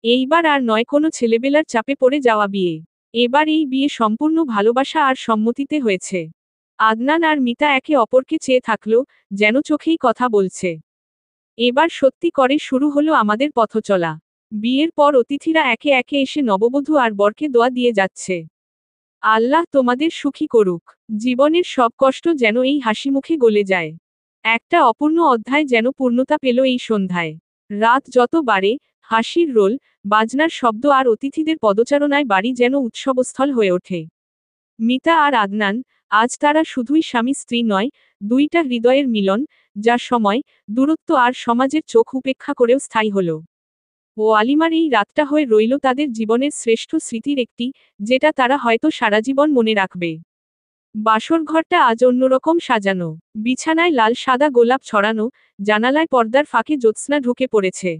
এইবার আর নয় কোনো ছেলেবেলার চাপে পড়ে যাওয়া বিয়ে। এবার এই বিয়ে সম্পূর্ণ ভালোবাসা আর সম্মতিতে হয়েছে। আদনান আর মিতা একে অপরকে চেয়ে থাকলো, যেন চোখেই কথা বলছে। এবার সত্যি করে শুরু হলো আমাদের পথচলা। বিয়ের পর অতিথিরা একে একে এসে নববধূ আর বরকে দোয়া দিয়ে যাচ্ছে। আল্লাহ তোমাদের সুখী করুক। জীবনের সব কষ্ট যেন এই হাসিমুখে গলে যায়। একটা অপূর্ণ অধ্যায় যেন পূর্ণতা পেল এই সন্ধ্যায়। রাত যত বাড়ে, হাসির রোল, বাজনার শব্দ আর অতিথিদের পদচারণায় বাড়ি যেন উৎসবস্থল হয়ে ওঠে। মিতা আর আদনান, আজ তারা শুধুই স্বামী স্ত্রী নয়, দুইটা হৃদয়ের মিলন, যা সময়, দূরত্ব আর সমাজের চোখ উপেক্ষা করেও স্থায়ী হল। ওয়ালিমার এই রাতটা হয়ে রইল তাদের জীবনের শ্রেষ্ঠ স্মৃতির একটি, যেটা তারা হয়তো সারাজীবন মনে রাখবে। বাসরঘরটা আজ অন্যরকম সাজানো। বিছানায় লাল সাদা গোলাপ ছড়ানো, জানালায় পর্দার ফাঁকে জ্যোৎস্না ঢুকে পড়েছে।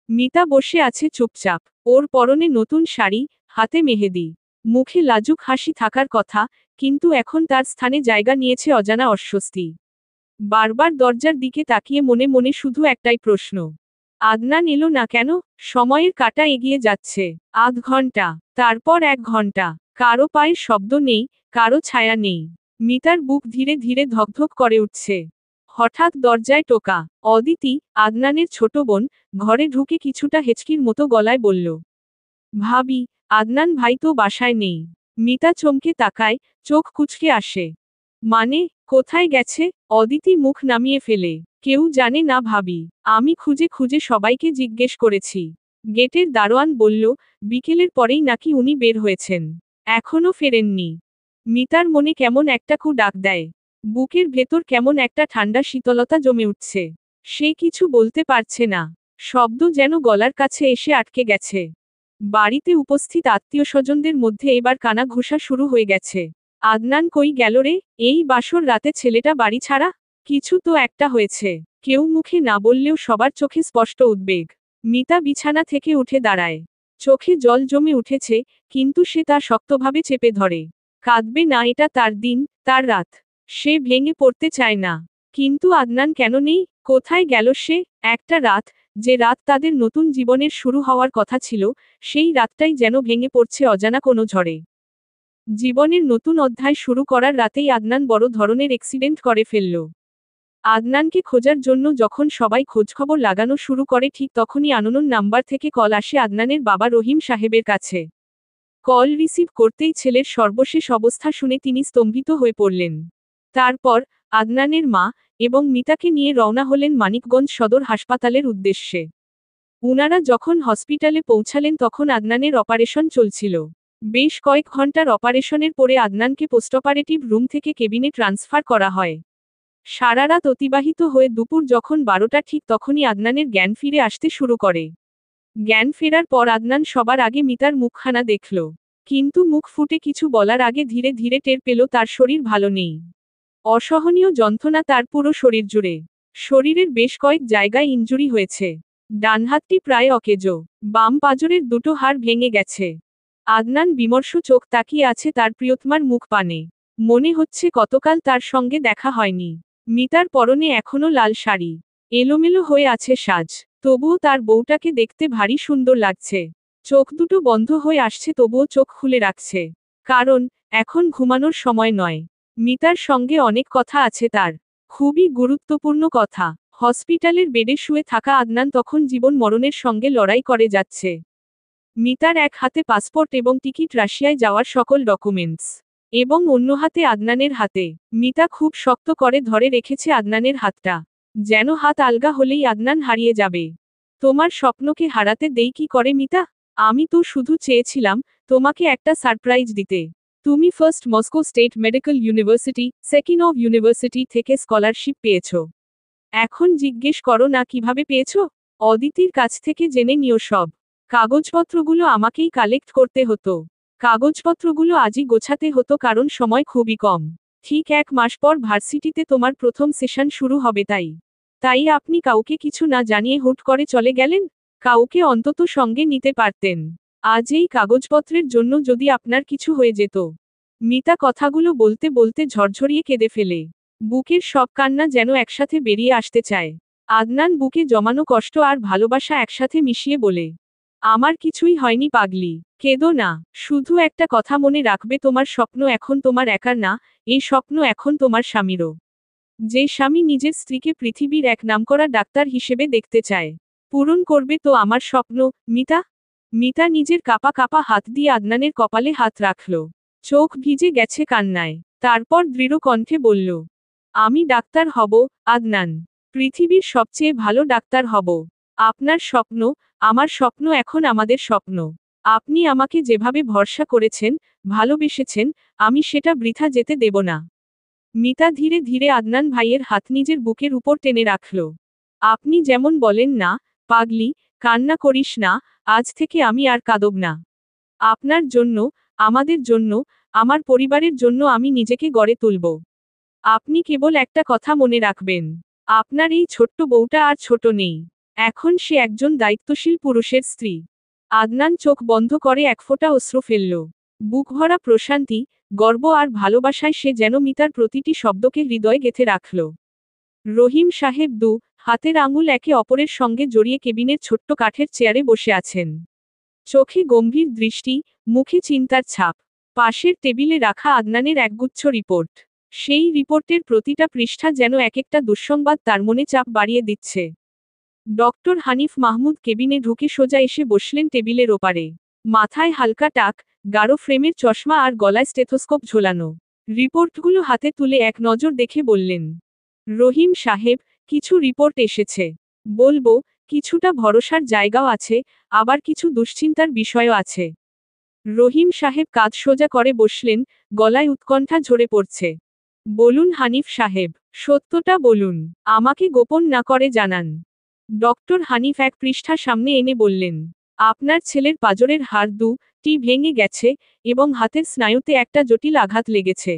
মিতা বসে আছে চুপচাপ। ওর পরনে নতুন শাড়ি, হাতে মেহেদি। মুখে লাজুক হাসি থাকার কথা, কিন্তু এখন তার স্থানে জায়গা নিয়েছে অজানা অস্বস্তি। বারবার দরজার দিকে তাকিয়ে মনে মনে শুধু একটাই প্রশ্ন। আদনান এলো না কেন? সময়ের কাঁটা এগিয়ে যাচ্ছে। আধ ঘন্টা, তারপর 1 ঘন্টা। কারো পায়ের শব্দ নেই, কারো ছায়া নেই। মিতার বুক ধীরে ধীরে ধকধক করে উঠছে। হঠাৎ দরজায় টোকা। অদিতি, আদনানের ছোট বোন, ঘরে ঢুকে কিছুটা হেঁচকির মতো গলায় বলল, ভাবি, আদনান ভাই তো বাসায় নেই। মিতা চমকে তাকায়, চোখ কুঁচকে আসে। মানে, কোথায় গেছে? অদিতি মুখ নামিয়ে ফেলে। কেউ জানে না ভাবি। আমি খুঁজে খুঁজে সবাইকে জিজ্ঞেস করেছি। গেটের দারোয়ান বলল, বিকেলের পরেই নাকি উনি বের হয়েছেন। এখনো ফেরেননি। মিতার মনে কেমন একটা কু ডাক দেয়। বুকের ভেতর কেমন একটা ঠান্ডা শীতলতা জমে উঠছে। সে কিছু বলতে পারছে না। শব্দ যেন গলার কাছে এসে আটকে গেছে। বাড়িতে উপস্থিত আত্মীয় স্বজনদের মধ্যে এবার কানা ঘুষা শুরু হয়ে গেছে। আদনান কই গেল রে? এই বাসর রাতে ছেলেটা বাড়ি ছাড়া? কিছু তো একটা হয়েছে। কেউ মুখে না বললেও সবার চোখে স্পষ্ট উদ্বেগ। মিতা বিছানা থেকে উঠে দাঁড়ায়। চোখে জল জমে উঠেছে, কিন্তু সে তা শক্তভাবে চেপে ধরে। কাঁদবে না, এটা তার দিন, তার রাত। সে ভেঙে পড়তে চায় না। কিন্তু আদনান কেন নেই? কোথায় গেল সে? একটা রাত, যে রাত তাদের নতুন জীবনের শুরু হওয়ার কথা ছিল, সেই রাতটাই যেন ভেঙে পড়ছে অজানা কোনো ঝড়ে। জীবনের নতুন অধ্যায় শুরু করার রাতেই আদনান বড় ধরনের অ্যাক্সিডেন্ট করে ফেলল। আদনানকে খোঁজার জন্য যখন সবাই খোঁজখবর লাগানো শুরু করে ঠিক তখনই আননোন নাম্বার থেকে কল আসে আদনানের বাবা রহিম সাহেবের কাছে। কল রিসিভ করতেই ছেলের সর্বশেষ অবস্থা শুনে তিনি স্তম্ভিত হয়ে পড়লেন। তারপর, আদনানের মা এবং মিতাকে নিয়ে রওনা হলেন মানিকগঞ্জ সদর হাসপাতালের উদ্দেশ্যে। উনারা যখন হসপিটালে পৌঁছালেন তখন আদনানের অপারেশন চলছিল। বেশ কয়েক ঘন্টার অপারেশনের পরে আদনানকে পোস্টঅপারেটিভ রুম থেকে কেবিনে ট্রান্সফার করা হয়। সারা রাত অতিবাহিত হয়ে দুপুর যখন 12টা ঠিক তখনই আদনানের জ্ঞান ফিরে আসতে শুরু করে। জ্ঞান ফেরার পর আদনান সবার আগে মিতার মুখখানা দেখল। কিন্তু মুখ ফুটে কিছু বলার আগে ধীরে ধীরে টের পেল তার শরীর ভালো নেই। অসহনীয় যন্ত্রণা তার পুরো শরীর জুড়ে। শরীরের বেশ কয়েক জায়গায় ইনজুরি হয়েছে। ডান হাতটি প্রায় অকেজো। বাম পাঁজরের দুটো হাড় ভেঙে গেছে। আদনান বিমর্ষ চোখ তাকিয়ে আছে তার প্রিয়তমার মুখ পানে। মনে হচ্ছে গতকাল তার সঙ্গে দেখা হয়নি। মিতার পরনে এখনো লাল শাড়ি। এলোমেলো হয়ে আছে সাজ। তবুও তার বউটাকে দেখতে ভারী সুন্দর লাগছে। চোখ দুটো বন্ধ হয়ে আসছে তবুও চোখ খুলে রাখছে। কারণ, এখন ঘুমানোর সময় নয়। মিতার সঙ্গে অনেক কথা আছে তার। খুবই গুরুত্বপূর্ণ কথা। হসপিটালের বেডে শুয়ে থাকা আদনান তখন জীবন মরণের সঙ্গে লড়াই করে যাচ্ছে। মিতার এক হাতে পাসপোর্ট এবং টিকিট, রাশিয়ায় যাওয়ার সকল ডকুমেন্টস। এবং অন্য হাতে আদনানের হাতে। মিতা খুব শক্ত করে ধরে রেখেছে আদনানের হাতটা, যেন হাত আলগা হলেই আদনান হারিয়ে যাবে। তোমার স্বপ্নকে হারাতে দেই কি করে মিতা? আমি তো শুধু চেয়েছিলাম তোমাকে একটা সারপ্রাইজ দিতে। তুমি first Moscow State Medical University, Sechenov university থেকে স্কলারশিপ পেয়েছ। এখন জিজ্ঞেস করো না কিভাবে পেয়েছ? অদিতির কাছ থেকে জেনে নিও সব। কাগজপত্রগুলো আমাকেই কালেক্ট করতে হতো। কাগজপত্রগুলো আজই গোছাতে হতো কারণ সময় খুবই কম। ঠিক 1 মাস পর ভার্সিটিতে তোমার প্রথম সেশন শুরু হবে তাই আপনি কাউকে কিছু না জানিয়ে হুট করে চলে গেলেন? কাউকে অন্তত সঙ্গে নিতে পারতেন। আজ এই কাগজপত্রের জন্য যদি আপনার কিছু হয়ে যেত। মিতা কথাগুলো বলতে বলতে ঝরঝরিয়ে কেঁদে ফেলে। বুকের সব কান্না যেন একসাথে বেরিয়ে আসতে চায়। আদনান বুকে জমানো কষ্ট আর ভালোবাসা একসাথে মিশিয়ে বলে, আমার কিছুই হয়নি পাগলি, কেঁদো না। শুধু একটা কথা মনে রাখবে, তোমার স্বপ্ন এখন তোমার একার না, এই স্বপ্ন এখন তোমার স্বামীরও। যে স্বামী নিজের স্ত্রীকে পৃথিবীর এক নামকরা ডাক্তার হিসেবে দেখতে চায়। পূরণ করবে তো আমার স্বপ্ন, মিতা? মিতা নিজের কাপা কাপা হাত দিয়ে আদনানের কপালে হাত রাখল। চোখ ভিজে গেছে কান্নায়। তারপর দৃঢ় কণ্ঠে বলল, আমি ডাক্তার হব, আদনান। পৃথিবীর সবচেয়ে ভালো ডাক্তার হব। আপনার স্বপ্ন, আমার স্বপ্ন, এখন আমাদের স্বপ্ন। আপনি আমাকে যেভাবে ভরসা করেছেন, ভালোবেসেছেন, আমি সেটা বৃথা যেতে দেব না। মিতা ধীরে ধীরে আদনান ভাইয়ের হাত নিজের বুকের উপর টেনে রাখল। আপনি যেমন বলেন না, পাগলি, কান্না করিস না, আজ থেকে আমি আর কাঁদব না। আপনার জন্য, আমাদের জন্য, আমার পরিবারের জন্য আমি নিজেকে গড়ে তুলব। আপনি কেবল একটা কথা মনে রাখবেন, আপনার এই ছোট্ট বউটা আর ছোট নেই। এখন সে একজন দায়িত্বশীল পুরুষের স্ত্রী। আদনান চোখ বন্ধ করে এক ফোঁটা অশ্রু ফেলল। বুক ভরা প্রশান্তি, গর্ব আর ভালোবাসায় সে যেন মিতার প্রতিটি শব্দকে হৃদয়ে গেঁথে রাখল। রহিম সাহেব হাতের আঙুল একে অপরের সঙ্গে জড়িয়ে কেবিনের ছোট্ট কাঠের চেয়ারে বসে আছেন। চোখে গম্ভীর দৃষ্টি, মুখে চিন্তার ছাপ। পাশের টেবিলে রাখা আদনানের একগুচ্ছ রিপোর্ট। সেই রিপোর্টের প্রতিটা পৃষ্ঠা যেন এক একটা দুঃসংবাদ তার মনে চাপ বাড়িয়ে দিচ্ছে। ডক্টর হানিফ মাহমুদ কেবিনে ঢুকে সোজা এসে বসলেন টেবিলের ওপারে। মাথায় হালকা টাক, গাঢ় ফ্রেমের চশমা আর গলায় স্টেথোস্কোপ ঝোলানো। রিপোর্টগুলো হাতে তুলে এক নজর দেখে বললেন, রহিম সাহেব, কিছু রিপোর্ট এসেছে। বলবো, কিছুটা ভরসার জায়গাও আছে, আবার কিছু দুশ্চিন্তার বিষয়ও আছে। রহিম সাহেব কাঁধ সোজা করে বসলেন, গলায় উৎকণ্ঠা ঝরে পড়ছে। বলুন হানিফ সাহেব, সত্যটা বলুন, আমাকে গোপন না করে জানান। ডক্টর হানিফ এক পৃষ্ঠা সামনে এনে বললেন, আপনার ছেলের পাঁজরের হাড় 2টি ভেঙে গেছে এবং হাতের স্নায়ুতে একটা জটিল আঘাত লেগেছে।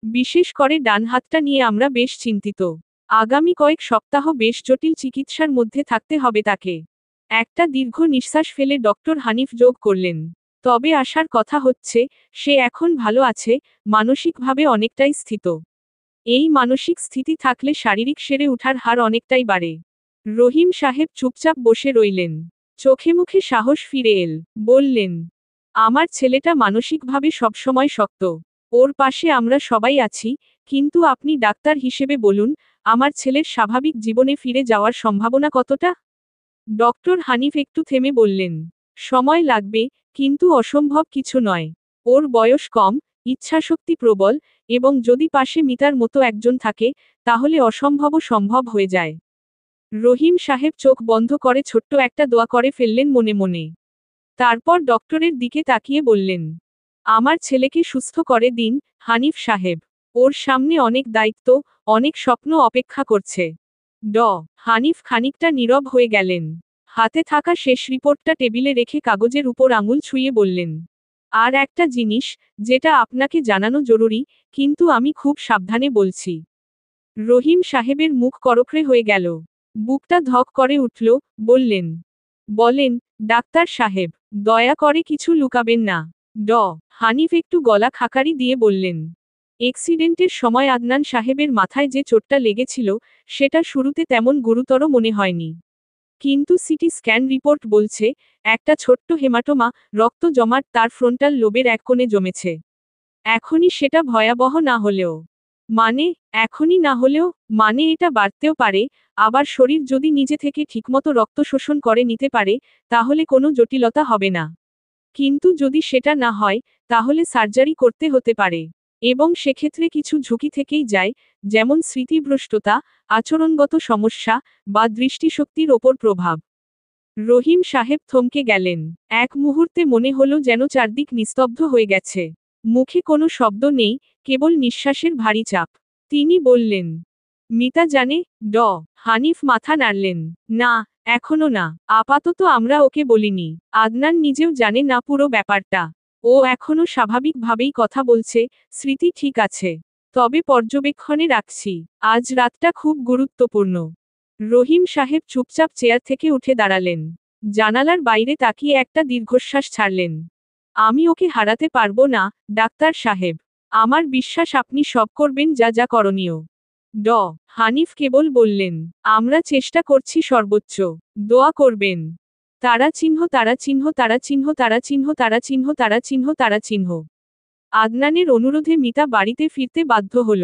বিশেষ করে ডান হাতটা নিয়ে আমরা বেশ চিন্তিত। আগামী কয়েক সপ্তাহ বেশ জটিল চিকিৎসার মধ্যে থাকতে হবে তাকে। একটা দীর্ঘ নিঃশ্বাস ফেলে ডক্টর হানিফ যোগ করলেন, তবে আসার কথা হচ্ছে, সে এখন ভালো আছে, মানসিকভাবে অনেকটাই স্থিত। এই মানসিক স্থিতি থাকলে শারীরিক সেরে ওঠার হার অনেকটাই বাড়ে। রহিম সাহেব চুপচাপ বসে রইলেন। চোখে মুখে সাহস ফিরে বললেন, আমার ছেলেটা মানসিকভাবে সবসময় শক্ত। ওর পাশে আমরা সবাই আছি, কিন্তু আপনি ডাক্তার হিসেবে বলুন, আমার ছেলের স্বাভাবিক জীবনে ফিরে যাওয়ার সম্ভাবনা কতটা? ডক্টর হানিফ একটু থেমে বললেন, সময় লাগবে, কিন্তু অসম্ভব কিছু নয়। ওর বয়স কম, ইচ্ছাশক্তি প্রবল, এবং যদি পাশে মিতার মতো একজন থাকে, তাহলে অসম্ভবও সম্ভব হয়ে যায়। রহিম সাহেব চোখ বন্ধ করে ছোট্ট একটা দোয়া করে ফেললেন মনে মনে। তারপর ডক্টরের দিকে তাকিয়ে বললেন, আমার ছেলেকে সুস্থ করে দিন, হানিফ সাহেব। ওর সামনে অনেক দায়িত্ব, অনেক স্বপ্ন অপেক্ষা করছে। হানিফ খানিকটা নীরব হয়ে গেলেন। হাতে থাকা শেষ রিপোর্টটা টেবিলে রেখে কাগজের উপর আঙুল ছুঁয়ে বললেন, আর একটা জিনিস, যেটা আপনাকে জানানো জরুরি, কিন্তু আমি খুব সাবধানে বলছি। রহিম সাহেবের মুখ করকরে হয়ে গেল। বুকটা ধক করে উঠল, বলেন, ডাক্তার সাহেব, দয়া করে কিছু লুকাবেন না। হানিফ একটু গলা খাকারি দিয়ে বললেন, এক্সিডেন্টের সময় আদনান সাহেবের মাথায় যে চোটটা লেগেছিল, সেটা শুরুতে তেমন গুরুতর মনে হয়নি। কিন্তু সিটি স্ক্যান রিপোর্ট বলছে, একটা ছোট্ট হেমাটোমা, রক্ত জমাট তার ফ্রন্টাল লোবের এক কোণে জমেছে। এখনই সেটা ভয়াবহ না হলেও মানে এটা বাড়তেও পারে, আবার শরীর যদি নিজে থেকে ঠিকমতো রক্ত শোষণ করে নিতে পারে, তাহলে কোনো জটিলতা হবে না। কিন্তু যদি সেটা না হয়, তাহলে সার্জারি করতে হতে পারে। এবং সেক্ষেত্রে কিছু ঝুঁকি থেকেই যায়, যেমন স্মৃতিভ্রষ্টতা, আচরণগত সমস্যা, বা দৃষ্টিশক্তির ওপর প্রভাব। রহিম সাহেব থমকে গেলেন। এক মুহূর্তে মনে হলো যেন চারদিক নিস্তব্ধ হয়ে গেছে। মুখে কোনো শব্দ নেই, কেবল নিঃশ্বাসের ভারী চাপ। তিনি বললেন, মিতা জানে? ড হানিফ মাথা নাড়লেন। না, এখনো না। আপাতত আমরা ওকে বলিনি। আদনান নিজেও জানে না পুরো ব্যাপারটা। ও এখনো স্বাভাবিকভাবেই কথা বলছে, স্মৃতি ঠিক আছে। তবে পর্যবেক্ষণে রাখছি। আজ রাতটা খুব গুরুত্বপূর্ণ। রহিম সাহেব চুপচাপ চেয়ার থেকে উঠে দাঁড়ালেন। জানালার বাইরে তাকিয়ে একটা দীর্ঘশ্বাস ছাড়লেন। আমি ওকে হারাতে পারবো না, ডাক্তার সাহেব। আমার বিশ্বাস আপনি সব করবেন যা যা করণীয়। ড হানিফ কেবল বললেন, আমরা চেষ্টা করছি সর্বোচ্চ। দোয়া করবেন। তারা চিহ্ন তারা চিহ্ন তারা চিহ্ন তারা চিহ্ন তারা চিহ্ন তারা চিহ্ন তারা চিহ্ন। আদনানের অনুরোধে মিতা বাড়িতে ফিরতে বাধ্য হল।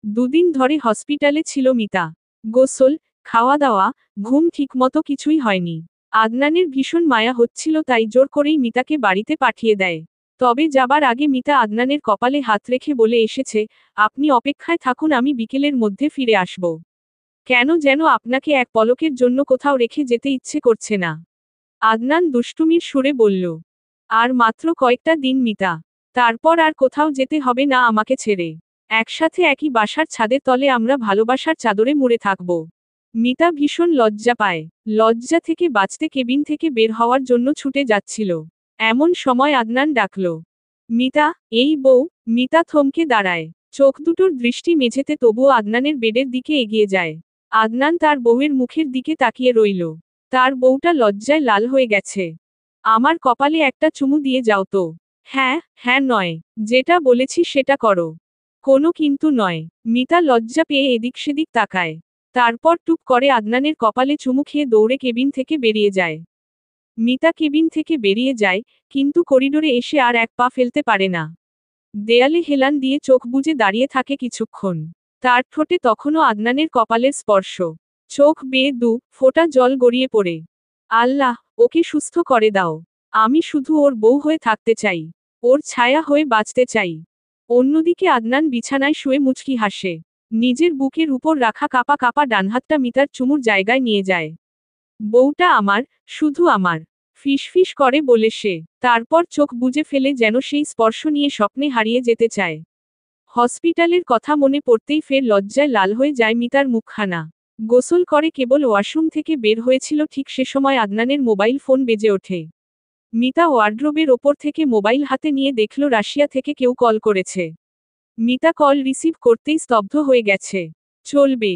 দুদিন ধরে হসপিটালে ছিল মিতা। গোসল, খাওয়া দাওয়া, ঘুম ঠিকমতো কিছুই হয়নি। আদনানের ভীষণ মায়া হচ্ছিল, তাই জোর করেই মিতাকে বাড়িতে পাঠিয়ে দেয়। তবে যাবার আগে মিতা আদনানের কপালে হাত রেখে বলে এসেছে, আপনি অপেক্ষায় থাকুন, আমি বিকেলের মধ্যে ফিরে আসব। কেন যেন আপনাকে এক পলকের জন্য কোথাও রেখে যেতে ইচ্ছে করছে না। আদনান দুষ্টুমির সুরে বলল, আর মাত্র কয়েকটা দিন মিতা। তারপর আর কোথাও যেতে হবে না আমাকে ছেড়ে। একসাথে একই বাসার ছাদের তলে আমরা ভালোবাসার চাদরে মুড়ে থাকব। মিতা ভীষণ লজ্জা পায়। লজ্জা থেকে বাঁচতে কেবিন থেকে বের হওয়ার জন্য ছুটে যাচ্ছিল। এমন সময় আদনান ডাকল, মিতা, এই বউ। মিতা থমকে দাঁড়ায়। চোখ দুটোর দৃষ্টি মেঝেতে, তবুও আদনানের বেডের দিকে এগিয়ে যায়। আদনান তার বউয়ের মুখের দিকে তাকিয়ে রইল। তার বউটা লজ্জায় লাল হয়ে গেছে। আমার কপালে একটা চুমু দিয়ে যাও তো। হ্যাঁ, হ্যাঁ নয়। যেটা বলেছি সেটা করো। কোনো কিন্তু নয়। মিতা লজ্জা পেয়ে এদিক সেদিক তাকায়। তারপর টুপ করে আদনানের কপালে চুমু খেয়ে দৌড়ে কেবিন থেকে বেরিয়ে যায়। মিতা কেবিন থেকে বেরিয়ে যায়, কিন্তু করিডোরে এসে আর এক পা ফেলতে পারে না। দেয়ালে হেলান দিয়ে চোখ বুজে দাঁড়িয়ে থাকে কিছুক্ষণ। তার ঠোঁটে তখনও আদনানের কপালের স্পর্শ। চোখ বেয়ে দু ফোঁটা জল গড়িয়ে পড়ে। আল্লাহ, ওকে সুস্থ করে দাও। আমি শুধু ওর বউ হয়ে থাকতে চাই। ওর ছায়া হয়ে বাঁচতে চাই। অন্যদিকে আদনান বিছানায় শুয়ে মুচকি হাসে। নিজের বুকের উপর রাখা কাপা কাপা ডানহাতটা মিতার চুমুর জায়গায় নিয়ে যায়। বউটা আমার, শুধু আমার। ফিসফিস করে বলে সে। তারপর চোখ বুজে ফেলে, যেন সেই স্পর্শ নিয়ে স্বপ্নে হারিয়ে যেতে চায়। হসপিটালের কথা মনে পড়তেই ফের লজ্জায় লাল হয়ে যায় মিতার মুখখানা। গোসল করে কেবল ওয়াশরুম থেকে বের হয়েছিল, ঠিক সে সময় আদনানের মোবাইল ফোন বেজে ওঠে। মিতা ওয়ার্ড্রোবের ওপর থেকে মোবাইল হাতে নিয়ে দেখল রাশিয়া থেকে কেউ কল করেছে। মিতা কল রিসিভ করতেই স্তব্ধ হয়ে গেছে। চলবে।